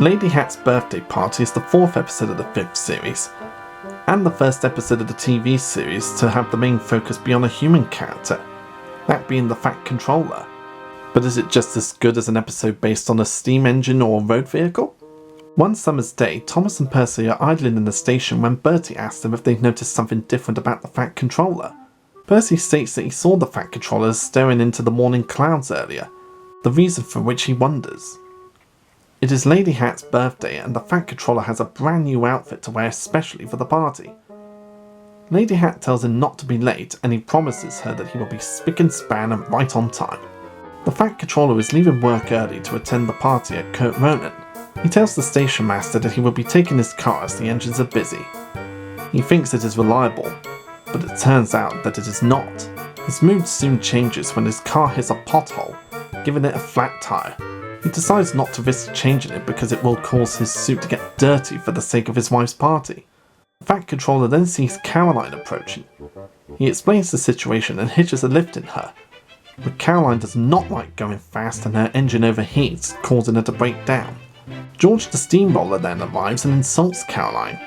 Lady Hatt's birthday party is the 4th episode of the 5th series, and the first episode of the TV series to have the main focus be on a human character, that being the Fat Controller. But is it just as good as an episode based on a steam engine or a road vehicle? One summer's day, Thomas and Percy are idling in the station when Bertie asks them if they've noticed something different about the Fat Controller. Percy states that he saw the Fat Controller staring into the morning clouds earlier, the reason for which he wonders. It is Lady Hatt's birthday and the Fat Controller has a brand new outfit to wear especially for the party. Lady Hatt tells him not to be late and he promises her that he will be spick and span and right on time. The Fat Controller is leaving work early to attend the party at Kirk Ronan. He tells the station master that he will be taking his car as the engines are busy. He thinks it is reliable, but it turns out that it is not. His mood soon changes when his car hits a pothole, giving it a flat tyre. He decides not to risk changing it because it will cause his suit to get dirty for the sake of his wife's party. The Fat Controller then sees Caroline approaching. He explains the situation and hitches a lift in her, but Caroline does not like going fast and her engine overheats, causing her to break down. George the Steamroller then arrives and insults Caroline,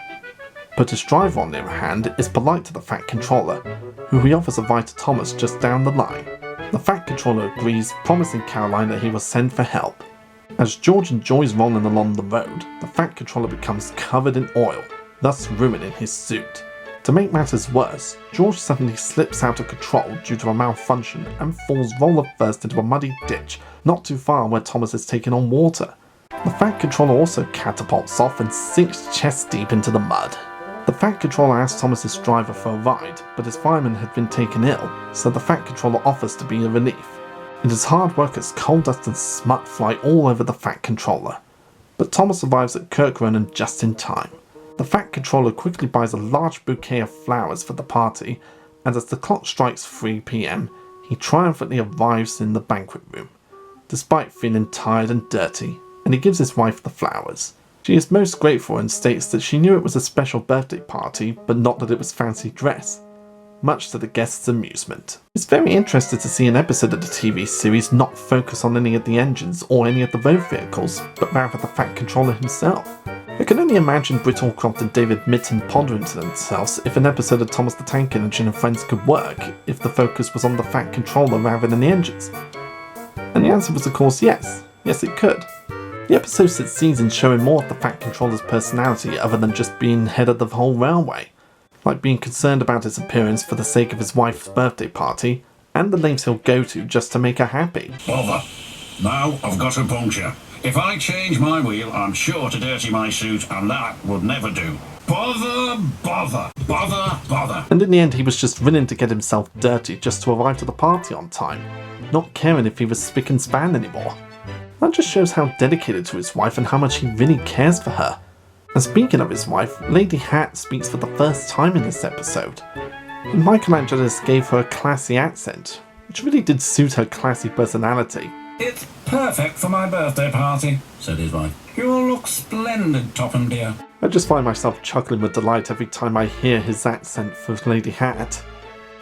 but his driver on the other hand is polite to the Fat Controller, who he offers a ride to Thomas just down the line. The Fat Controller agrees, promising Caroline that he will send for help. As George enjoys rolling along the road, the Fat Controller becomes covered in oil, thus ruining his suit. To make matters worse, George suddenly slips out of control due to a malfunction and falls roller first into a muddy ditch not too far where Thomas is taking on water. The Fat Controller also catapults off and sinks chest deep into the mud. The Fat Controller asks Thomas's driver for a ride, but his fireman had been taken ill, so the Fat Controller offers to be a relief. It is hard work as coal dust and smut fly all over the Fat Controller, but Thomas arrives at Kirk Ronan just in time. The Fat Controller quickly buys a large bouquet of flowers for the party, and as the clock strikes 3 PM, he triumphantly arrives in the banquet room, despite feeling tired and dirty, and he gives his wife the flowers. She is most grateful and states that she knew it was a special birthday party, but not that it was fancy dress, much to the guests' amusement. It's very interesting to see an episode of the TV series not focus on any of the engines or any of the road vehicles, but rather the Fat Controller himself. I can only imagine Britt Allcroft and David Mitton pondering to themselves if an episode of Thomas the Tank Engine and Friends could work if the focus was on the Fat Controller rather than the engines. And the answer was of course yes. Yes it could. The episode succeeds in showing more of the Fat Controller's personality other than just being head of the whole railway, like being concerned about his appearance for the sake of his wife's birthday party, and the lengths he'll go to just to make her happy. Bother. Now I've got a puncture. If I change my wheel, I'm sure to dirty my suit, and that would never do. Bother, bother, bother, bother. And in the end he was just willing to get himself dirty just to arrive to the party on time, not caring if he was spick and span anymore. That just shows how dedicated to his wife and how much he really cares for her. And speaking of his wife, Lady Hatt speaks for the first time in this episode. And Michelangelo gave her a classy accent, which really did suit her classy personality. It's perfect for my birthday party, said his wife. You'll look splendid, Topham dear. I just find myself chuckling with delight every time I hear his accent for Lady Hatt.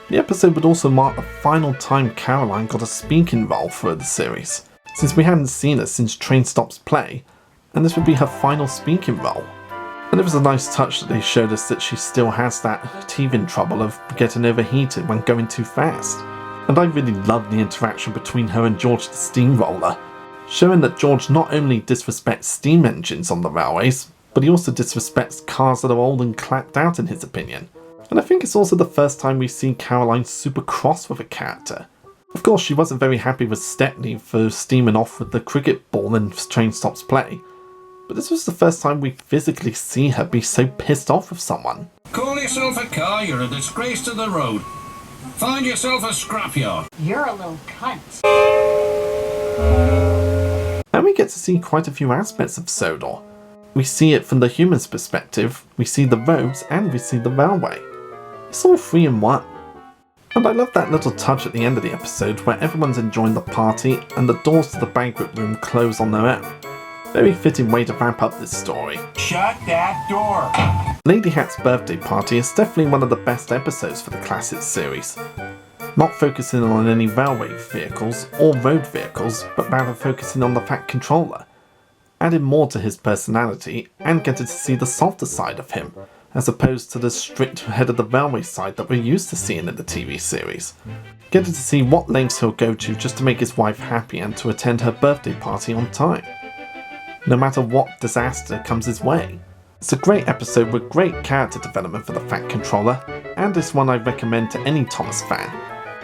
The episode would also mark the final time Caroline got a speaking role for the series, since we hadn't seen her since Train Stops Play, and this would be her final speaking role. And it was a nice touch that they showed us that she still has that teething trouble of getting overheated when going too fast. And I really loved the interaction between her and George the Steamroller, showing that George not only disrespects steam engines on the railways, but he also disrespects cars that are old and clapped out in his opinion. And I think it's also the first time we see Caroline super cross with a character. Of course, she wasn't very happy with Stepney for steaming off with the cricket ball in Train Stops Play, but this was the first time we physically see her be so pissed off with someone. Call yourself a car, you're a disgrace to the road. Find yourself a scrapyard. You're a little cunt. And we get to see quite a few aspects of Sodor. We see it from the human's perspective, we see the roads, and we see the railway. It's all three in one. And I love that little touch at the end of the episode where everyone's enjoying the party and the doors to the banquet room close on their own. Very fitting way to wrap up this story. Shut that door! Lady Hatt's birthday party is definitely one of the best episodes for the classic series. Not focusing on any railway vehicles or road vehicles, but rather focusing on the Fat Controller. adding more to his personality and getting to see the softer side of him, as opposed to the strict head of the railway side that we're used to seeing in the TV series. Getting to see what lengths he'll go to just to make his wife happy and to attend her birthday party on time, no matter what disaster comes his way. It's a great episode with great character development for the Fat Controller, and it's one I recommend to any Thomas fan.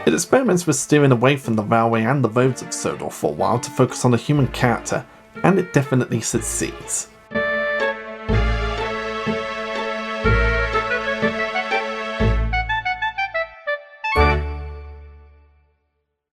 It experiments with steering away from the railway and the roads of Sodor for a while to focus on the human character, and it definitely succeeds.